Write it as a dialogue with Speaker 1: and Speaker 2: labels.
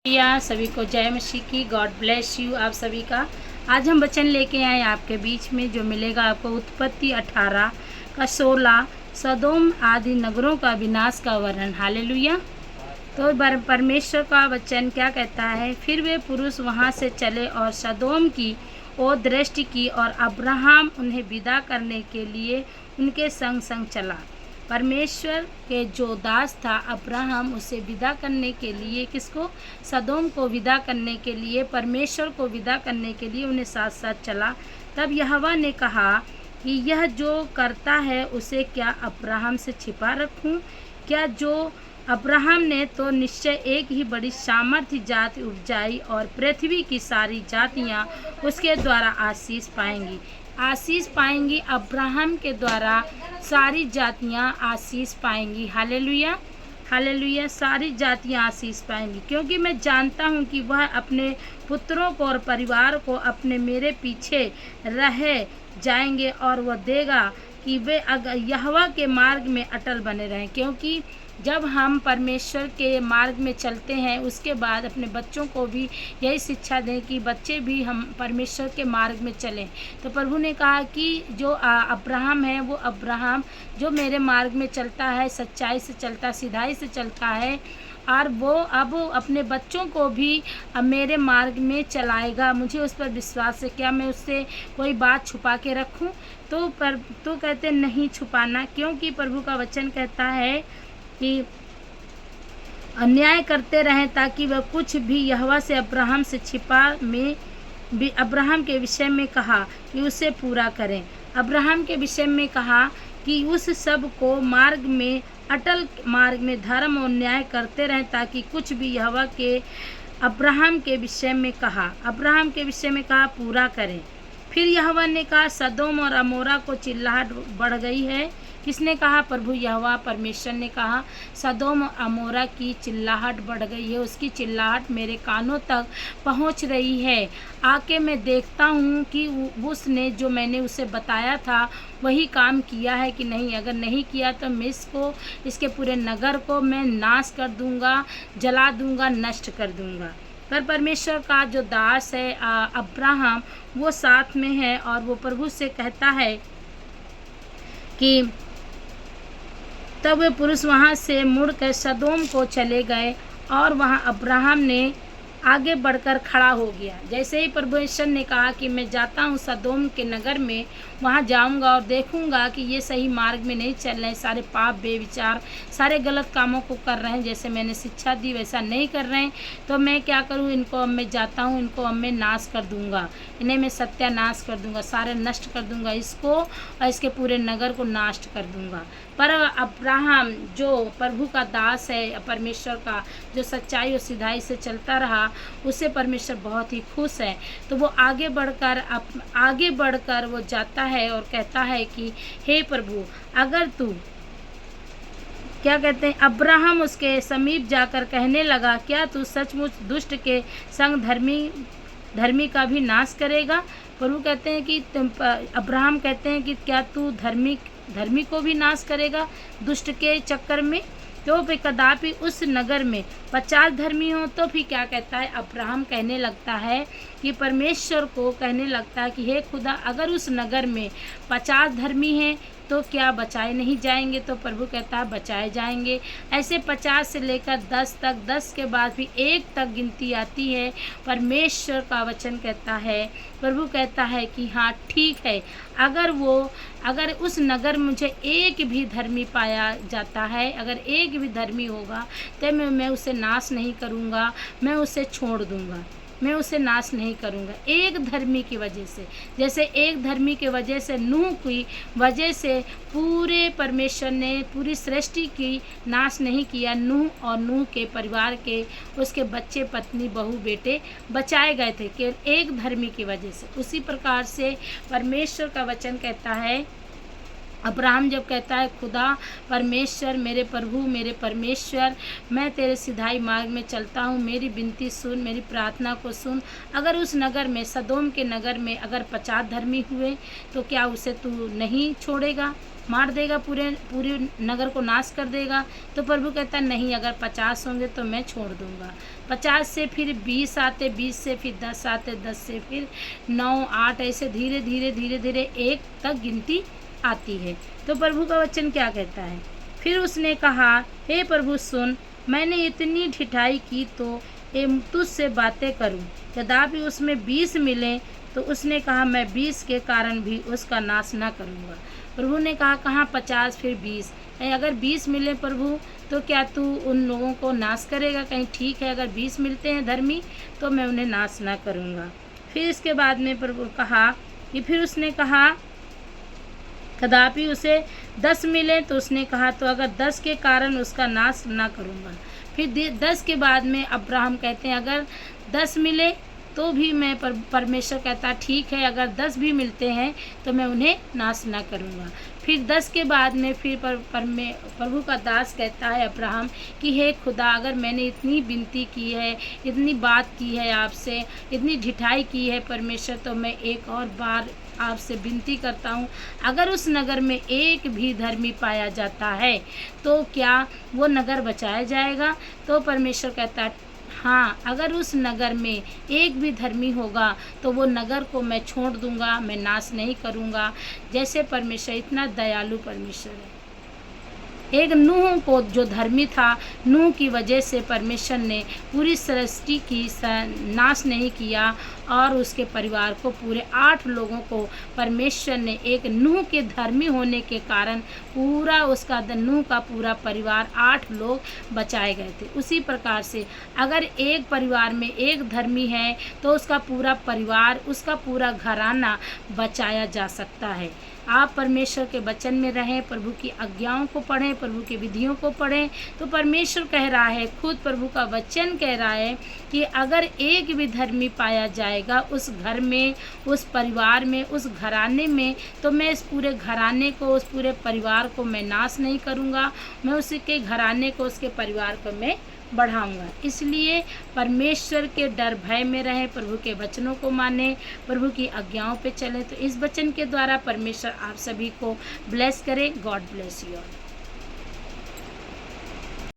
Speaker 1: या सभी को जय मसीह की। गॉड ब्लेस यू आप सभी का। आज हम वचन लेके आए आपके बीच में, जो मिलेगा आपको उत्पत्ति 18 का 16 सदोम आदि नगरों का विनाश का वर्णन। हालेलुया। तो परमेश्वर का वचन क्या कहता है? फिर वे पुरुष वहां से चले और सदोम की ओर दृष्टि की, और अब्राहम उन्हें विदा करने के लिए उनके संग संग चला। परमेश्वर के जो दास था अब्राहम, उसे विदा करने के लिए, किसको? सदोम को विदा करने के लिए, परमेश्वर को विदा करने के लिए उन्हें साथ साथ चला। तब यहोवा ने कहा कि यह जो करता है उसे क्या अब्राहम से छिपा रखूं? क्या जो अब्राहम ने तो निश्चय एक ही बड़ी सामर्थ्य जाति उपजाई, और पृथ्वी की सारी जातियां उसके द्वारा आशीष पाएंगी। आशीष पाएंगी, अब्राहम के द्वारा सारी जातियां आशीष पाएंगी। Hallelujah, hallelujah. सारी जातियां आशीष पाएंगी, क्योंकि मैं जानता हूं कि वह अपने पुत्रों को और परिवार को अपने मेरे पीछे रह जाएंगे, और वह देगा कि वे यहोवा के मार्ग में अटल बने रहें। क्योंकि जब हम परमेश्वर के मार्ग में चलते हैं, उसके बाद अपने बच्चों को भी यही शिक्षा दें कि बच्चे भी हम परमेश्वर के मार्ग में चलें। तो प्रभु ने कहा कि जो अब्राहम है, वो अब्राहम जो मेरे मार्ग में चलता है, सच्चाई से चलता, सिधाई से चलता है, और वो अब अपने बच्चों को भी अब मेरे मार्ग में चलाएगा। मुझे उस पर विश्वास है। क्या मैं उससे कोई बात छुपा के रखूं? तो कहते नहीं छुपाना, क्योंकि प्रभु का वचन कहता है कि अन्याय करते रहें ताकि वह कुछ भी यहोवा से अब्राहम से छिपा में भी अब्राहम के विषय में कहा कि उसे पूरा करें। अब्राहम के विषय में कहा कि उस सब को मार्ग में, अटल मार्ग में धर्म और न्याय करते रहें, ताकि कुछ भी यहोवा के अब्राहम के विषय में कहा पूरा करें। फिर यहोवा ने कहा, सदोम और अमोरा को चिल्लाहट बढ़ गई है। किसने कहा? प्रभु यहोवा परमेश्वर ने कहा, सदोम और अमोरा की चिल्लाहट बढ़ गई है। उसकी चिल्लाहट मेरे कानों तक पहुंच रही है। आके मैं देखता हूं कि उसने जो मैंने उसे बताया था वही काम किया है कि नहीं। अगर नहीं किया तो मैं इसके पूरे नगर को मैं नाश कर दूंगा, जला दूंगा, नष्ट कर दूंगा। पर परमेश्वर का जो दास है अब्राहम, वो साथ में है, और वो प्रभु से कहता है कि तब वे पुरुष वहाँ से मुड़कर सदोम को चले गए, और वहाँ अब्राहम ने आगे बढ़कर खड़ा हो गया। जैसे ही परमेश्वर ने कहा कि मैं जाता हूँ सदोम के नगर में, वहाँ जाऊँगा और देखूँगा कि ये सही मार्ग में नहीं चल रहे, सारे पाप बेविचार, सारे गलत कामों को कर रहे हैं, जैसे मैंने शिक्षा दी वैसा नहीं कर रहे हैं, तो मैं क्या करूँ? इनको अब मैं जाता हूँ, इनको अब मैं नाश कर दूँगा, इन्हें मैं सत्यानाश कर दूँगा, सारे नष्ट कर दूँगा, इसको और इसके पूरे नगर को नाश कर दूँगा। पर अब्राहम जो प्रभु का दास है, परमेश्वर का, जो सच्चाई और सिधाई से चलता रहा, उससे परमेश्वर बहुत ही खुश है। तो वो आगे बढ़कर वो जाता है और कहता है कि हे प्रभु, अगर तू, क्या कहते हैं, अब्राहम उसके समीप जाकर कहने लगा, क्या तू सचमुच दुष्ट के संग धर्मी का भी नाश करेगा? प्रभु कहते हैं कि अब्राहम कहते हैं कि क्या तू धर्मी को भी नाश करेगा दुष्ट के चक्कर में? तो फिर कदापि उस नगर में 50 धर्मी हो तो फिर क्या कहता है? अब्राहम कहने लगता है कि परमेश्वर को कहने लगता है कि हे खुदा, अगर उस नगर में 50 धर्मी हैं तो क्या बचाए नहीं जाएंगे? तो प्रभु कहता है बचाए जाएंगे। ऐसे 50 से लेकर 10 तक, 10 के बाद भी 1 तक गिनती आती है। परमेश्वर का वचन कहता है, प्रभु कहता है कि हाँ ठीक है, अगर उस नगर में मुझे एक भी धर्मी पाया जाता है, अगर एक भी धर्मी होगा, तो मैं उसे नाश नहीं करूँगा, मैं उसे छोड़ दूँगा, मैं उसे नाश नहीं करूँगा। एक धर्मी की वजह से, जैसे एक धर्मी की वजह से, नूह की वजह से पूरे परमेश्वर ने पूरी सृष्टि की नाश नहीं किया। नूह और नूह के परिवार के, उसके बच्चे, पत्नी, बहू, बेटे बचाए गए थे केवल एक धर्मी की वजह से। उसी प्रकार से परमेश्वर का वचन कहता है अब्राहम जब कहता है खुदा परमेश्वर, मेरे प्रभु, मेरे परमेश्वर, मैं तेरे सिधाई मार्ग में चलता हूँ, मेरी विनती सुन, मेरी प्रार्थना को सुन। अगर उस नगर में, सदोम के नगर में अगर 50 धर्मी हुए तो क्या उसे तू नहीं छोड़ेगा, मार देगा, पूरे नगर को नाश कर देगा? तो प्रभु कहता नहीं, अगर 50 होंगे तो मैं छोड़ दूंगा। 50 से फिर 20 आते, 20 से फिर 10 आते, 10 से फिर 9, 8, ऐसे धीरे धीरे धीरे धीरे 1 तक गिनती आती है। तो प्रभु का वचन क्या कहता है? फिर उसने कहा, हे प्रभु सुन, मैंने इतनी ढिठाई की तो तुझसे बातें करूं, यद्यपि उसमें 20 मिले। तो उसने कहा, मैं 20 के कारण भी उसका नाश ना करूंगा। प्रभु ने कहा, कहाँ 50 फिर 20, कहीं अगर 20 मिले प्रभु तो क्या तू उन लोगों को नाश करेगा? कहीं ठीक है, अगर 20 मिलते हैं धर्मी तो मैं उन्हें नाश ना करूंगा। फिर इसके बाद में प्रभु कहा कि फिर उसने कहा, कदापि उसे 10 मिले। तो उसने कहा, तो अगर 10 के कारण उसका नाश ना करूँगा। फिर 10 के बाद में अब्राहम कहते हैं, अगर 10 मिले तो भी मैं परमेश्वर कहता ठीक है, अगर 10 भी मिलते हैं तो मैं उन्हें नाश ना करूँगा। फिर 10 के बाद में फिर प्रभु का दास कहता है अब्राहम कि हे खुदा, अगर मैंने इतनी विनती की है, इतनी बात की है आपसे, इतनी ढिठाई की है परमेश्वर, तो मैं एक और बार आपसे विनती करता हूँ, अगर उस नगर में एक भी धर्मी पाया जाता है तो क्या वो नगर बचाया जाएगा? तो परमेश्वर कहता है हाँ, अगर उस नगर में एक भी धर्मी होगा तो वो नगर को मैं छोड़ दूंगा, मैं नाश नहीं करूँगा। जैसे परमेश्वर इतना दयालु परमेश्वर है। एक नूह को जो धर्मी था, नूह की वजह से परमेश्वर ने पूरी सृष्टि की नाश नहीं किया और उसके परिवार को, पूरे 8 लोगों को परमेश्वर ने एक नूह के धर्मी होने के कारण पूरा उसका, नूह का पूरा परिवार 8 लोग बचाए गए थे। उसी प्रकार से अगर एक परिवार में एक धर्मी है तो उसका पूरा परिवार, उसका पूरा घराना बचाया जा सकता है। आप परमेश्वर के वचन में रहें, प्रभु की आज्ञाओं को पढ़ें, प्रभु की विधियों को पढ़ें। तो परमेश्वर कह रहा है, खुद प्रभु का वचन कह रहा है कि अगर एक भी धर्मी पाया जाएगा उस घर में, उस परिवार में, उस घराने में, तो मैं इस पूरे घराने को, उस पूरे परिवार को मैं नाश नहीं करूँगा, मैं उसके घराने को, उसके परिवार को मैं बढ़ाऊंगा। इसलिए परमेश्वर के डर भय में रहें, प्रभु के वचनों को माने, प्रभु की आज्ञाओं पे चलें। तो इस वचन के द्वारा परमेश्वर आप सभी को ब्लेस करे। God bless you all.